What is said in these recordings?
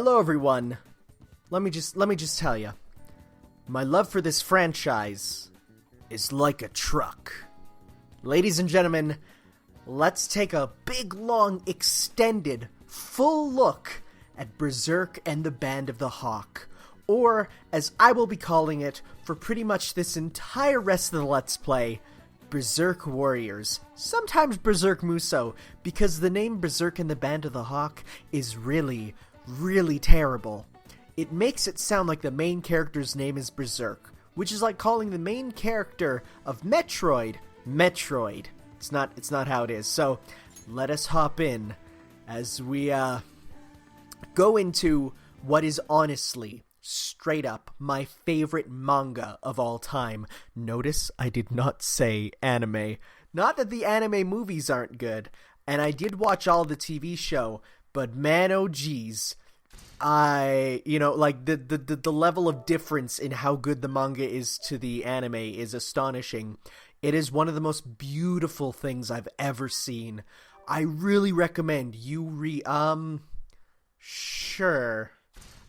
Hello everyone. Let me just tell you. My love for this franchise is like a truck. Ladies and gentlemen, let's take a big, long, extended, full look at Berserk and the Band of the Hawk. Or, as I will be calling it for pretty much this entire rest of the Let's Play, Berserk Warriors. Sometimes Berserk Muso, because the name Berserk and the Band of the Hawk is really, really terrible. It makes it sound like the main character's name is Berserk, which is like calling the main character of Metroid, Metroid. It's not how it is. So, let us hop in as we go into what is honestly, straight up, my favorite manga of all time. Notice I did not say anime. Not that the anime movies aren't good, and I did watch all the TV show, but man, oh geez, the level of difference in how good the manga is to the anime is astonishing. It is one of the most beautiful things I've ever seen. I really recommend you sure.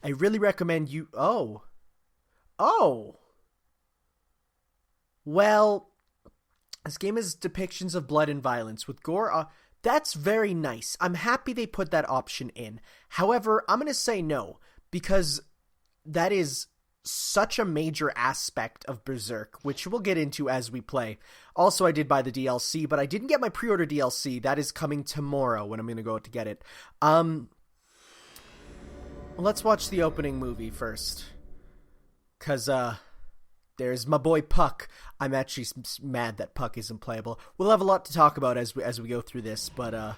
I really recommend you... Oh. Well, this game is depictions of blood and violence with gore. That's very nice. I'm happy they put that option in. However, I'm going to say no, because that is such a major aspect of Berserk, which we'll get into as we play. Also, I did buy the DLC, but I didn't get my pre-order DLC. That is coming tomorrow when I'm going to go out to get it. Let's watch the opening movie first. Because, there's my boy Puck. I'm actually mad that Puck isn't playable. We'll have a lot to talk about as we go through this, but,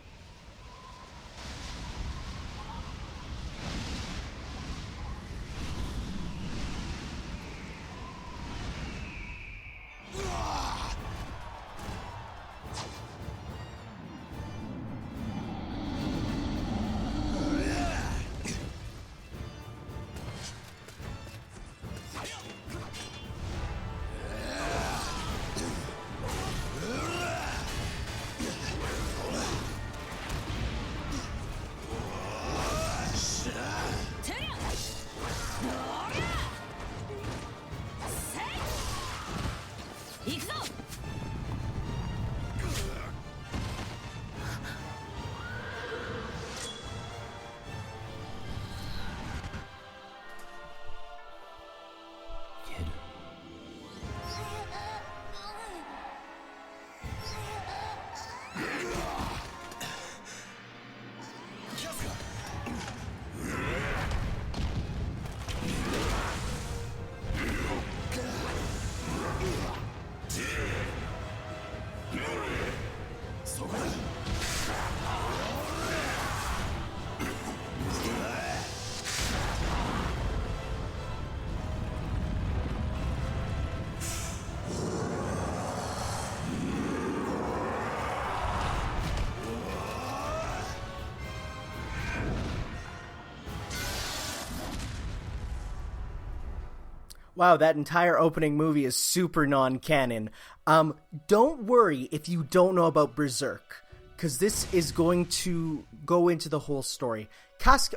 wow, that entire opening movie is super non-canon. Don't worry if you don't know about Berserk, because this is going to go into the whole story.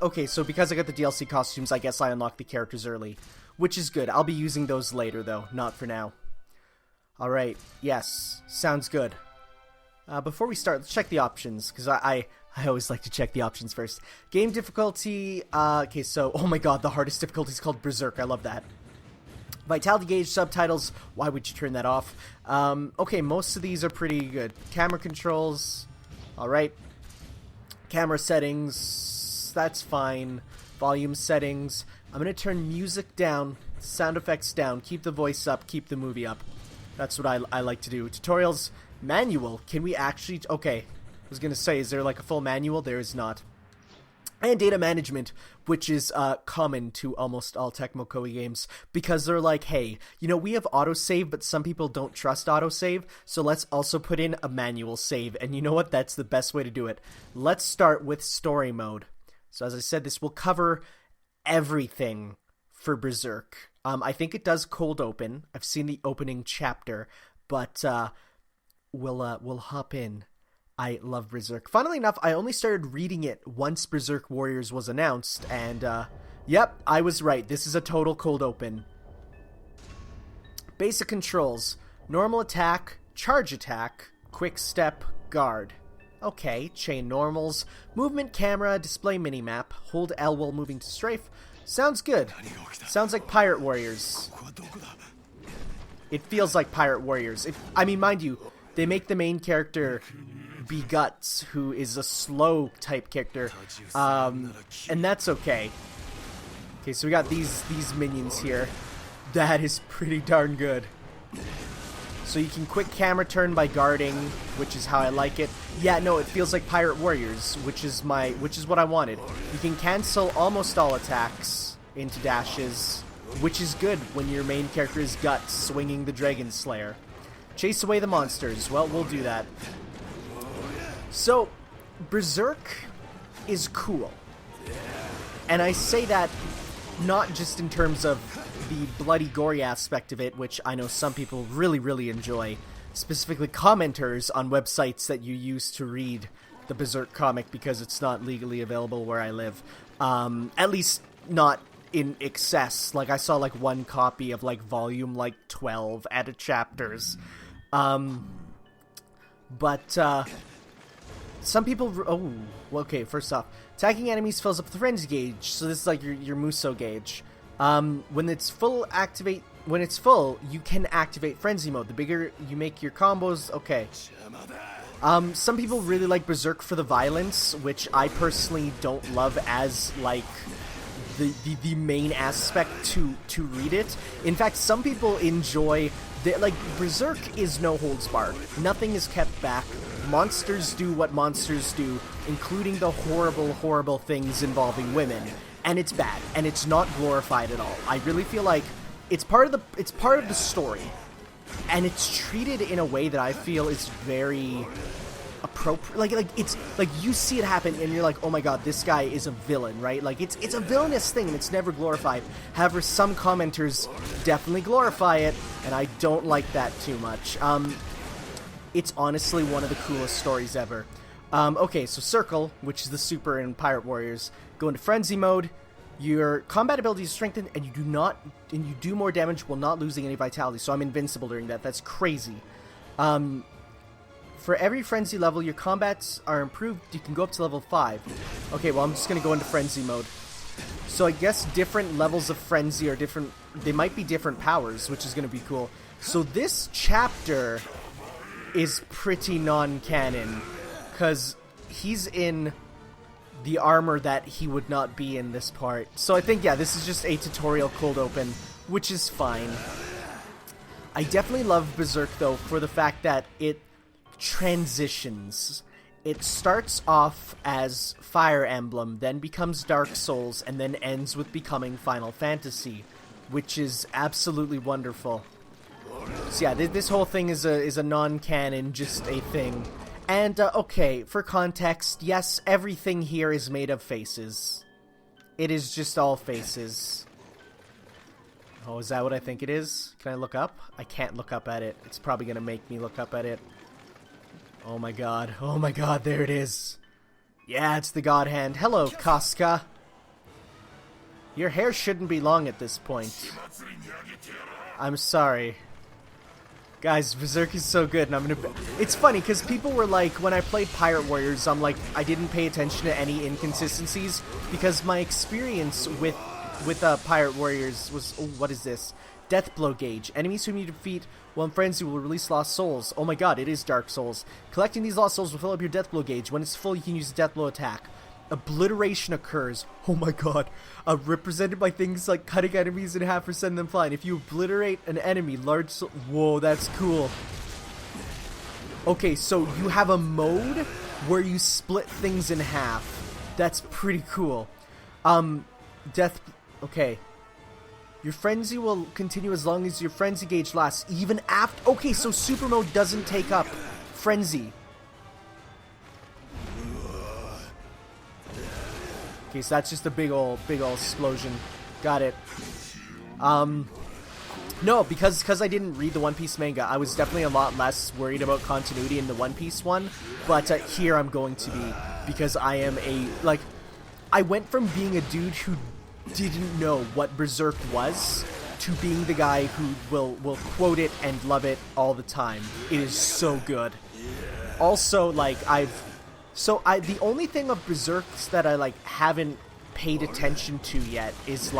Okay, so because I got the DLC costumes, I guess I unlocked the characters early, which is good. I'll be using those later, though, not for now. Alright, yes, sounds good. Before we start, let's check the options, because I always like to check the options first. Game difficulty, okay, so, oh my god, the hardest difficulty is called Berserk, I love that. Vitality gauge, subtitles, why would you turn that off? Okay, most of these are pretty good. Camera controls, alright. Camera settings, that's fine. Volume settings. I'm going to turn music down, sound effects down, keep the voice up, keep the movie up. That's what I like to do. Tutorials, manual, can we actually... Okay, I was going to say, is there like a full manual? There is not. And data management, which is common to almost all Tecmo Koei games, because they're like, hey, you know, we have autosave, but some people don't trust autosave, so let's also put in a manual save, and you know what? That's the best way to do it. Let's start with story mode. So as I said, this will cover everything for Berserk. I think it does cold open. I've seen the opening chapter, but we'll hop in. I love Berserk. Funnily enough, I only started reading it once Berserk Warriors was announced, and, yep, I was right. This is a total cold open. Basic controls. Normal attack, charge attack, quick step, guard. Okay, chain normals, movement camera, display minimap, hold L while moving to strafe. Sounds good. Sounds like Pirate Warriors. It feels like Pirate Warriors. I mean, mind you, they make the main character be Guts, who is a slow type character, and that's okay. Okay, so we got these minions here. That is pretty darn good. So you can quick camera turn by guarding, which is how I like it. Yeah, no, it feels like Pirate Warriors, which is what I wanted. You can cancel almost all attacks into dashes, which is good when your main character is Guts, swinging the Dragon Slayer. Chase away the monsters. Well, we'll do that. So, Berserk is cool. And I say that not just in terms of the bloody gory aspect of it, which I know some people really, really enjoy, specifically commenters on websites that you use to read the Berserk comic because it's not legally available where I live. At least not in excess. Like, I saw like one copy of like volume like 12 added chapters. Some people... Oh, okay, first off. Attacking enemies fills up the frenzy gauge, so this is like your Muso gauge. When it's full, you can activate frenzy mode. The bigger you make your combos, okay. Some people really like Berserk for the violence, which I personally don't love as, like, the main aspect to read it. In fact, some people enjoy... like, Berserk is no holds barred. Nothing is kept back. Monsters do what monsters do, including the horrible, horrible things involving women. And it's bad, and it's not glorified at all. I really feel like it's part of the story, and it's treated in a way that I feel is very appropriate. Like it's like you see it happen, and you're like, oh my god, this guy is a villain, right? Like it's a villainous thing, and it's never glorified. However, some commenters definitely glorify it, and I don't like that too much. It's honestly one of the coolest stories ever. Okay, so Circle, which is the super in Pirate Warriors, go into Frenzy mode. Your combat ability is strengthened, and you do more damage while not losing any vitality. So I'm invincible during that. That's crazy. For every Frenzy level, your combats are improved. You can go up to level 5. Okay, well, I'm just gonna go into Frenzy mode. So I guess different levels of Frenzy are different. They might be different powers, which is gonna be cool. So this chapter is pretty non-canon, because he's in the armor that he would not be in this part. So I think, yeah, this is just a tutorial cold open, which is fine. I definitely love Berserk, though, for the fact that it transitions. It starts off as Fire Emblem, then becomes Dark Souls, and then ends with becoming Final Fantasy, which is absolutely wonderful. So yeah, this whole thing is a non-canon, just a thing. And, okay, for context, yes, everything here is made of faces. It is just all faces. Oh, is that what I think it is? Can I look up? I can't look up at it. It's probably gonna make me look up at it. Oh my god, there it is. Yeah, it's the God Hand. Hello, Casca. Your hair shouldn't be long at this point. I'm sorry. Guys, Berserk is so good, and I'm gonna... It's funny, because people were like, when I played Pirate Warriors, I'm like, I didn't pay attention to any inconsistencies, because my experience with Pirate Warriors was... Oh, what is this? Death Blow Gauge. Enemies whom you defeat while in Frenzy will release Lost Souls. Oh my god, it is Dark Souls. Collecting these Lost Souls will fill up your Death Blow Gauge. When it's full, you can use a Death Blow attack. Obliteration occurs. Oh my god. Represented by things like cutting enemies in half or sending them flying. If you obliterate an enemy, large... Whoa, that's cool. Okay, so you have a mode where you split things in half. That's pretty cool. Death... Okay. Your frenzy will continue as long as your frenzy gauge lasts, even after... Okay, so super mode doesn't take up frenzy. Okay, so that's just a big ol' explosion. Got it. No, because I didn't read the One Piece manga, I was definitely a lot less worried about continuity in the One Piece one, but here I'm going to be, because I am I went from being a dude who didn't know what Berserk was to being the guy who will quote it and love it all the time. It is so good. Also, the only thing of Berserks that I haven't paid attention to yet is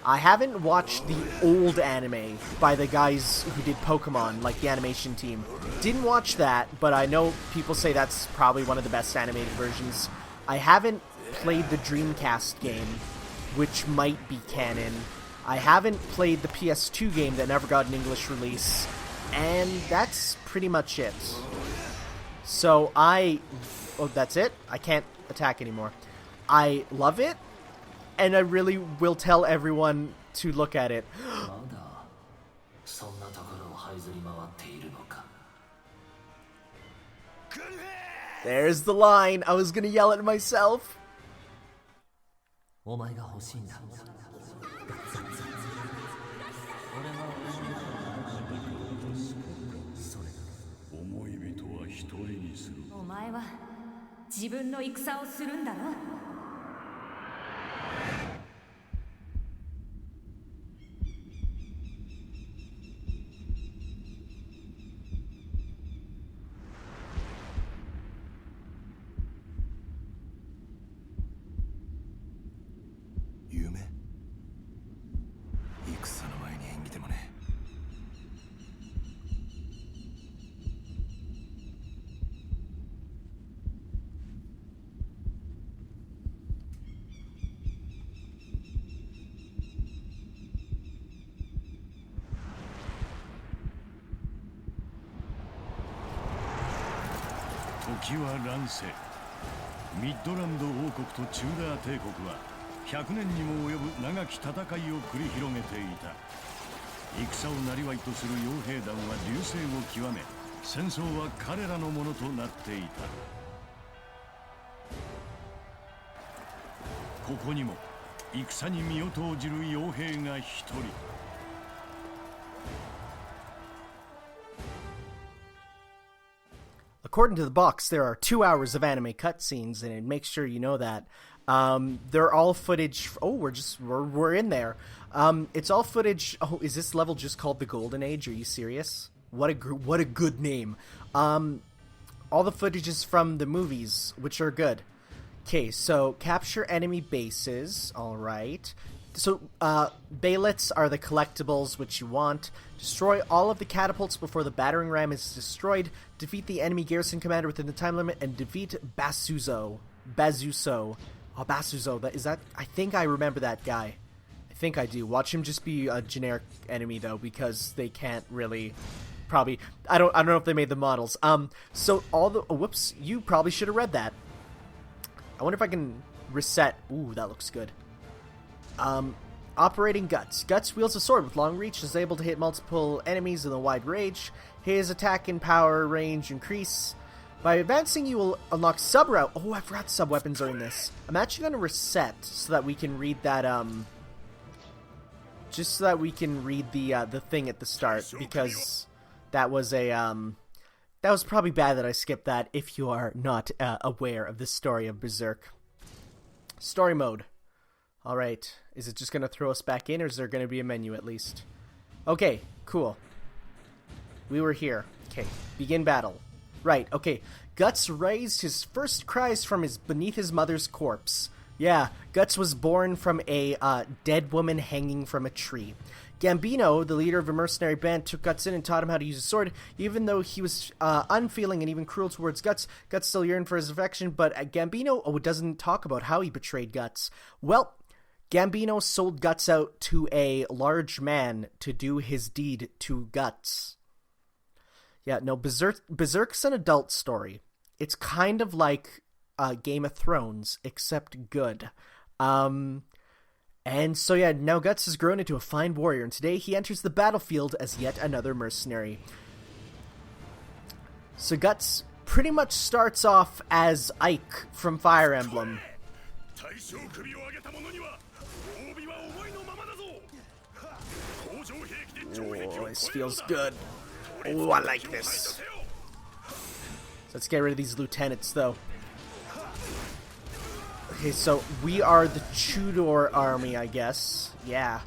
I haven't watched the old anime by the guys who did Pokemon, like the animation team. Didn't watch that, but I know people say that's probably one of the best animated versions. I haven't played the Dreamcast game, which might be canon. I haven't played the PS2 game that never got an English release, and that's pretty much it. So that's it? I can't attack anymore. I love it, and I really will tell everyone to look at it. There's the line. I was gonna yell it myself. According to the box, there are 2 hours of anime cutscenes, and it makes sure you know that. They're all footage. Oh, we're in there. It's all footage. Oh, is this level just called the Golden Age? Are you serious? What a good name. All the footage is from the movies, which are good. Okay, so capture enemy bases. All right. So, Baylets are the collectibles which you want. Destroy all of the catapults before the battering ram is destroyed. Defeat the enemy garrison commander within the time limit, and defeat Bazuzo. Oh, Bazuzo. I think I remember that guy. I think I do. Watch him just be a generic enemy, though, because they can't really... Probably... I don't know if they made the models. So all the... Oh, whoops. You probably should have read that. I wonder if I can reset. Ooh, that looks good. Operating Guts. Guts wields a sword with long reach, is able to hit multiple enemies in a wide range. His attack and power range increase. By advancing, you will unlock sub-route. Oh, I forgot sub-weapons are in this. I'm actually going to reset so that we can read that, just so that we can read the thing at the start, because that was that was probably bad that I skipped that if you are not aware of the story of Berserk. Story mode. Alright, is it just going to throw us back in, or is there going to be a menu at least? Okay, cool. We were here. Okay, begin battle. Right, okay. Guts raised his first cries from beneath his mother's corpse. Yeah, Guts was born from a dead woman hanging from a tree. Gambino, the leader of a mercenary band, took Guts in and taught him how to use a sword. Even though he was unfeeling and even cruel towards Guts, Guts still yearned for his affection, but Gambino doesn't talk about how he betrayed Guts. Well, Gambino sold Guts out to a large man to do his deed to Guts. Yeah, no, Berserk's an adult story. It's kind of like Game of Thrones, except good. And so yeah, now Guts has grown into a fine warrior, and today he enters the battlefield as yet another mercenary. So Guts pretty much starts off as Ike from Fire Emblem. Oh, this feels good. Oh, I like this. Let's get rid of these lieutenants, though. Okay, so we are the Tudor army, I guess. Yeah.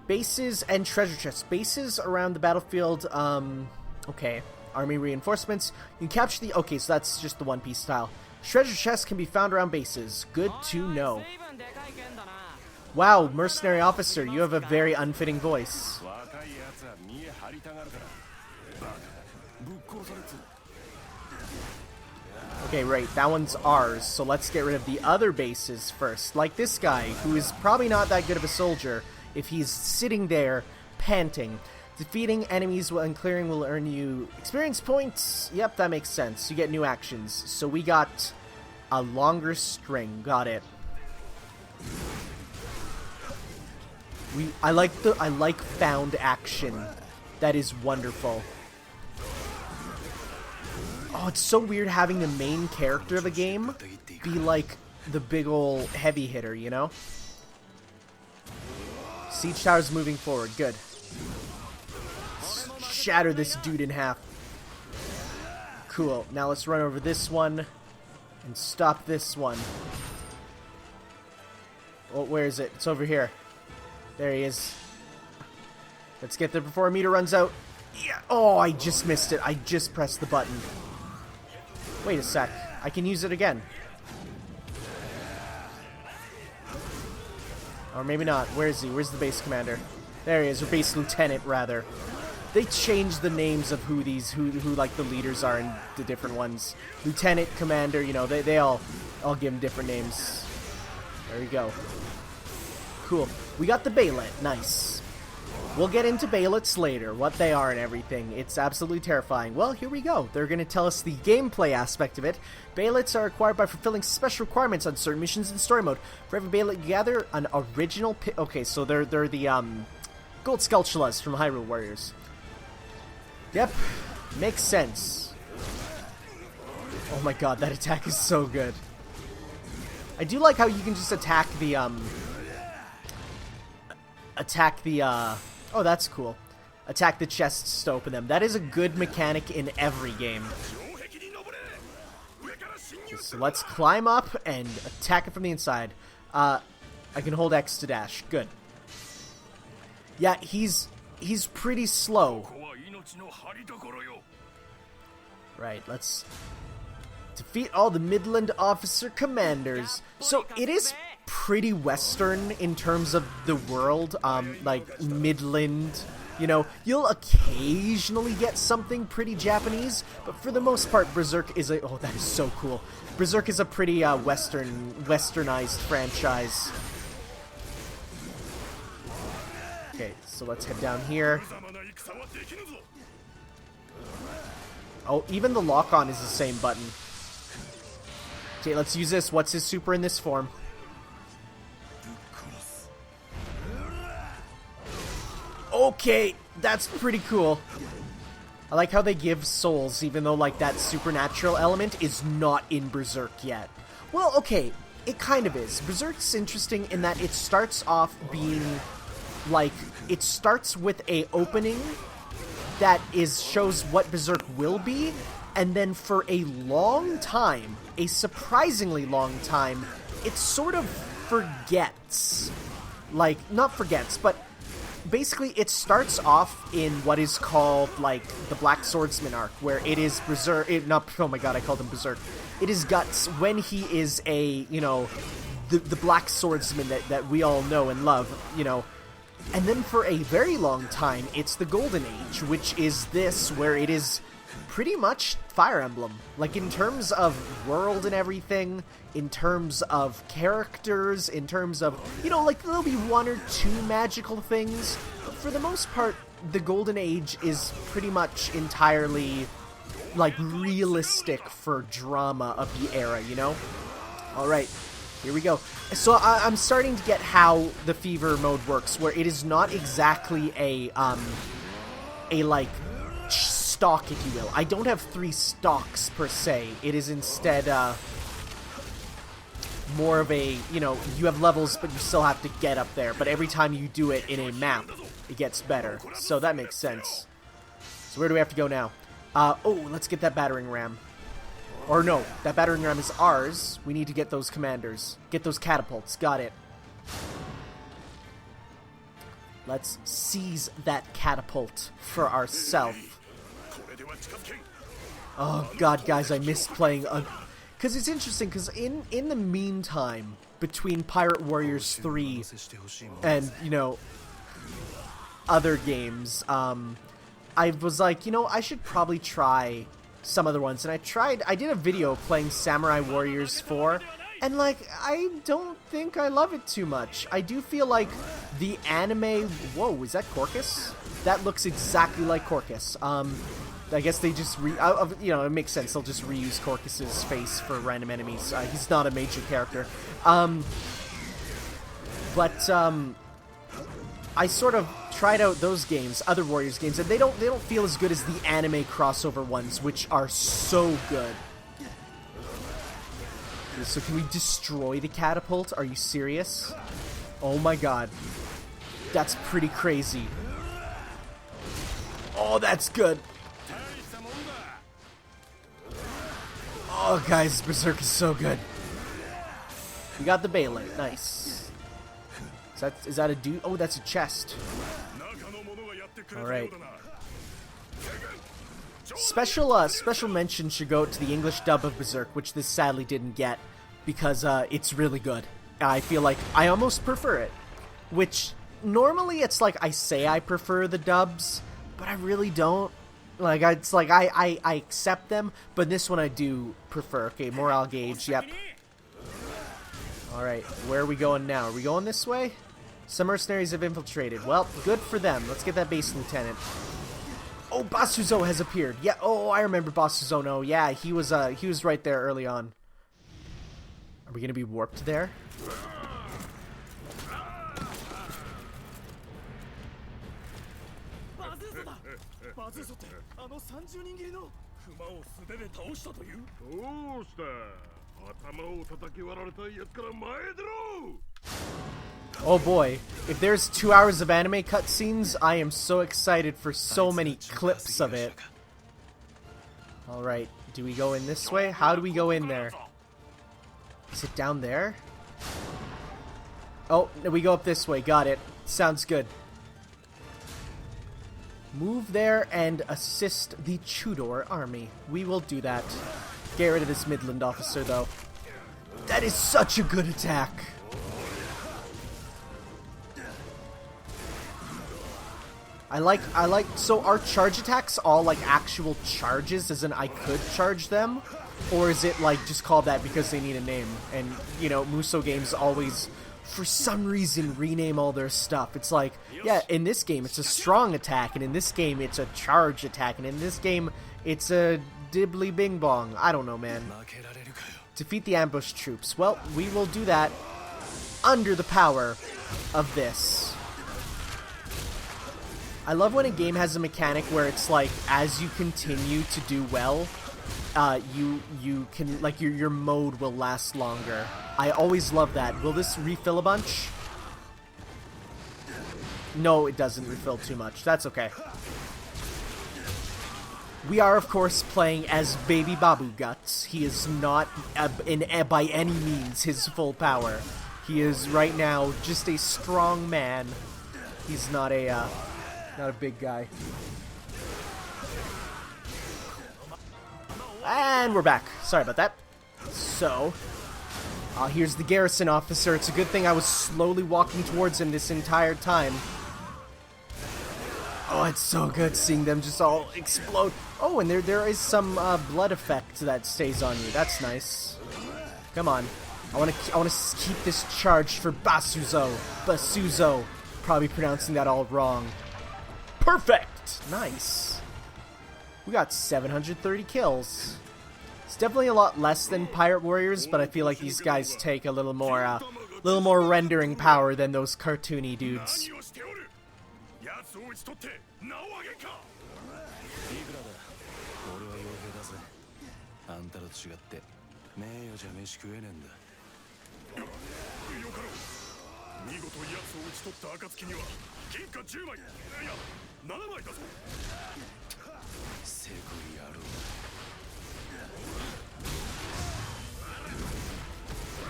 Bases and treasure chests. Bases around the battlefield, okay. Army reinforcements. You can capture the... Okay, so that's just the One Piece style. Treasure chests can be found around bases. Good to know. Wow, mercenary officer, you have a very unfitting voice. Okay, right, that one's ours, so let's get rid of the other bases first. Like this guy, who is probably not that good of a soldier if he's sitting there panting. Defeating enemies and clearing will earn you experience points. Yep, that makes sense. You get new actions. So we got a longer string. Got it. I like found action. That is wonderful. Oh, it's so weird having the main character of a game be like the big ol' heavy hitter, you know? Siege tower's moving forward. Good. Shatter this dude in half. Cool. Now let's run over this one and stop this one. Oh, where is it? It's over here. There he is. Let's get there before our meter runs out. Yeah. Oh, I just missed it. I just pressed the button. Wait a sec. I can use it again. Or maybe not. Where is he? Where's the base commander? There he is. Or base lieutenant, rather. They changed the names of who like the leaders are in the different ones. Lieutenant, commander, you know, they all give them different names. There we go. Cool. We got the Bailet. Nice. We'll get into Bailets later, what they are and everything. It's absolutely terrifying. Well, here we go. They're going to tell us the gameplay aspect of it. Bailets are acquired by fulfilling special requirements on certain missions in story mode. For every Bailet you gather, an original okay, so they're the Gold Skulltulas from Hyrule Warriors. Yep, makes sense. Oh my god, that attack is so good. I do like how you can just attack the, oh, that's cool. Attack the chests to open them. That is a good mechanic in every game. So let's climb up and attack it from the inside. I can hold X to dash. Good. Yeah, he's pretty slow. Right, let's defeat all the Midland officer commanders. So it is pretty Western in terms of the world, like Midland, you know, you'll occasionally get something pretty Japanese, but for the most part, Berserk is a, oh, that is so cool. Berserk is a pretty westernized franchise. Okay, so let's head down here. Oh, even the lock-on is the same button. Okay, let's use this. What's his super in this form? Okay, that's pretty cool. I like how they give souls, even though, like, that supernatural element is not in Berserk yet. Well, okay, it kind of is. Berserk's interesting in that it starts off being, like, it starts with a opening that shows what Berserk will be, and then for a long time, a surprisingly long time, it sort of forgets. Like, not forgets, but basically it starts off in what is called, like, the Black Swordsman arc, where it is Berserk, oh my god, I called him Berserk. It is Guts when he is a, you know, the Black Swordsman that we all know and love, you know. And then for a very long time, it's the Golden Age, which is this, where it is pretty much Fire Emblem. Like, in terms of world and everything, in terms of characters, in terms of, you know, like, there'll be one or two magical things, but for the most part, the Golden Age is pretty much entirely, like, realistic for drama of the era, you know? Alright. Here we go. So I'm starting to get how the Fever mode works, where it is not exactly a like stock, if you will. I don't have 3 stocks per se. It is instead more of a, you know, you have levels, but you still have to get up there. But every time you do it in a map, it gets better. So that makes sense. So where do we have to go now? Oh, let's get that battering ram. Or no, that battering ram is ours. We need to get those commanders. Get those catapults. Got it. Let's seize that catapult for ourselves. Oh god, guys, I miss playing... Because it's interesting, because in the meantime, between Pirate Warriors 3 and, you know, other games, I was like, you know, I should probably try some other ones. And I did a video playing Samurai Warriors 4, and, like, I don't think I love it too much. I do feel like the anime... Whoa, is that Corcus? That looks exactly like Corcus. I guess they just you know, it makes sense. They'll just reuse Corcus's face for random enemies. He's not a major character. I sort of tried out those games, other Warriors games, and they don't feel as good as the anime crossover ones, which are so good. Okay, so can we destroy the catapult? Are you serious? Oh my god. That's pretty crazy. Oh, that's good. Oh, guys, Berserk is so good. We got the Baylor. Nice. Is that a dude? Oh, that's a chest. Alright. Special mention should go to the English dub of Berserk, which this sadly didn't get, because it's really good. I feel like I almost prefer it. Which, normally it's like I say I prefer the dubs, but I really don't. Like, it's like, I accept them, but this one I do prefer. Okay, morale gauge, yep. Alright, where are we going now? Are we going this way? Some mercenaries have infiltrated. Well, good for them. Let's get that base lieutenant. Oh, Basuzo has appeared. Yeah, oh, I remember Basuzo. No, yeah, he was right there early on. Are we gonna be warped there? Oh boy, if there's 2 hours of anime cutscenes, I am so excited for so many clips of it. Alright, do we go in this way? How do we go in there? Is it down there? Oh, no, we go up this way, got it. Sounds good. Move there and assist the Tudor army. We will do that. Get rid of this Midland officer, though. That is such a good attack. So are charge attacks all like actual charges, as in I could charge them? Or is it like just called that because they need a name? And, you know, Muso games always, for some reason, rename all their stuff. It's like, yeah, in this game it's a strong attack, and in this game it's a charge attack, and in this game it's a dibbly bing bong. I don't know, man. Defeat the ambush troops. Well, we will do that under the power of this. I love when a game has a mechanic where it's like, as you continue to do well, you can, like, your mode will last longer. I always love that. Will this refill a bunch? No, it doesn't refill too much. That's okay. We are, of course, playing as Baby Babu Guts. He is not, by any means, his full power. He is, right now, just a strong man. He's not a big guy. And we're back. Sorry about that. So, here's the garrison officer. It's a good thing I was slowly walking towards him this entire time. Oh, it's so good seeing them just all explode. Oh, and there is some blood effect that stays on you. That's nice. Come on. I want to keep this charged for Basuzo. Basuzo. Probably pronouncing that all wrong. Perfect! Nice. We got 730 kills. It's definitely a lot less than Pirate Warriors, but I feel like these guys take a little more rendering power than those cartoony dudes.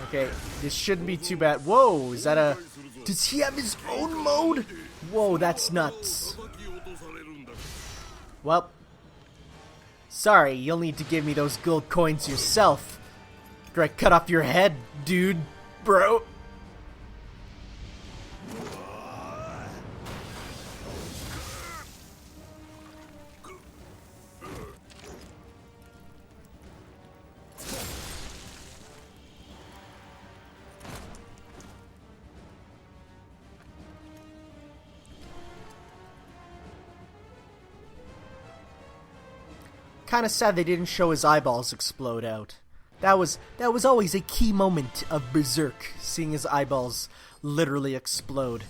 Okay, this shouldn't be too bad. Whoa, is that a... Does he have his own mode? Whoa, that's nuts. Well, sorry, you'll need to give me those gold coins yourself. After I cut off your head, dude, bro. Kind of sad they didn't show his eyeballs explode out. That was always a key moment of Berserk, seeing his eyeballs literally explode.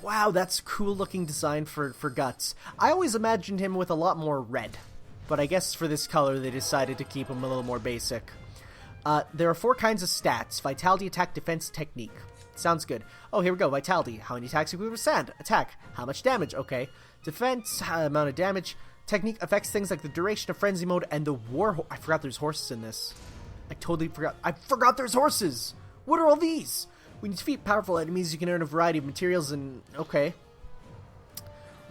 Wow, that's cool looking design for Guts. I always imagined him with a lot more red, but I guess for this color they decided to keep him a little more basic. There are 4 kinds of stats: Vitality, Attack, Defense, Technique. Sounds good. Oh, here we go. Vitality. How many attacks you can withstand? Attack. How much damage? Okay. Defense. Amount of damage. Technique affects things like the duration of frenzy mode and the war. I forgot there's horses in this. I totally forgot. I forgot there's horses. What are all these? When you defeat powerful enemies, you can earn a variety of materials and... Okay.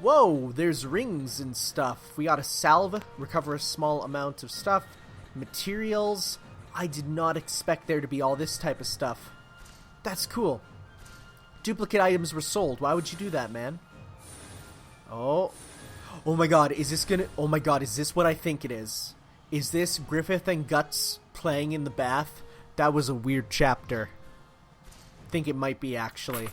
Whoa, there's rings and stuff. We got a salve. Recover a small amount of stuff. Materials. I did not expect there to be all this type of stuff. That's cool. Duplicate items were sold. Why would you do that, man? Oh... Oh my god, is this gonna... Oh my god, is this what I think it is? Is this Griffith and Guts playing in the bath? That was a weird chapter. I think it might be, actually.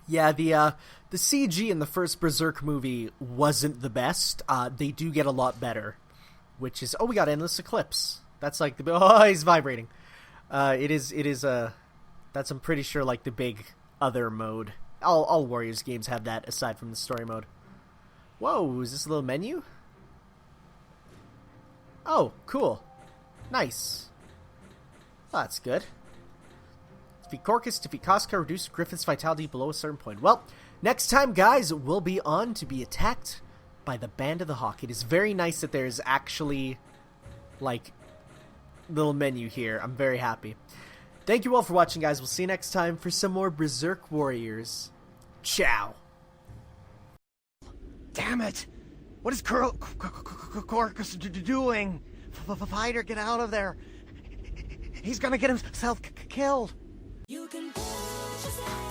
Yeah, the CG in the first Berserk movie wasn't the best. They do get a lot better, which is... Oh, we got Endless Eclipse. That's like the... Oh, he's vibrating. It is, that's, I'm pretty sure, like the big other mode. All Warriors games have that, aside from the story mode. Whoa, is this a little menu? Oh, cool. Nice. Oh, that's good. Defeat Corcus, defeat Casca, reduce Griffith's vitality below a certain point. Well, next time, guys, we'll be on to be attacked by the Band of the Hawk. It is very nice that there's actually, like, little menu here. I'm very happy. Thank you all for watching, guys. We'll see you next time for some more Berserk Warriors. Ciao. Damn it! What is Corcus doing? Fighter, get out of there! He's gonna get himself killed! You can push yourself.